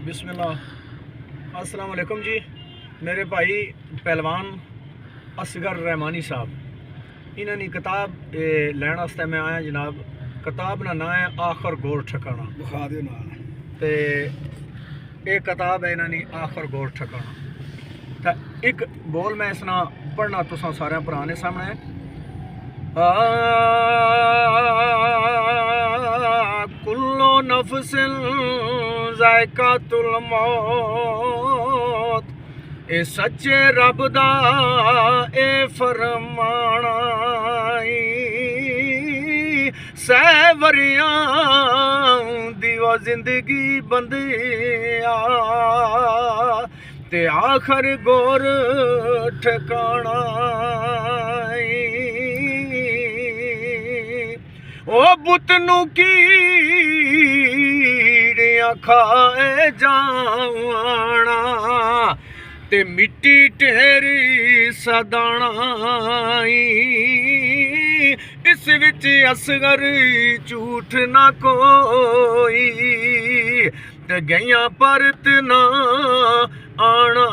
बिस्मिल्लाह अस्सलाम वालेकुम जी। मेरे भाई पहलवान असगर रहमानी साहब इन्हों की किताब लैन वास्ते मैं आया जनाब। किताब का नाम है आखिर गोर ठिकाना। बुखा दे नाल ते ये किताब है इन्हों की आखिर गोर ठिकाना। तो एक बोल मैं इसना पढ़ना तुसा सारे भरा ने सामने। कुल्लो नफ्सिन ज़ायक़ातुल मौत, ए सच्चे रब दा ए फरमाना। सहवरियां दी वो जिंदगी बंदिया ते आखिर गोर ठिकाना। ओ बुत नू कीड़ियां खाए जावना ते मिट्टी ढेरी सदाना। इस विच असगर झूठ ना कोई ते गईयां परत ना आना।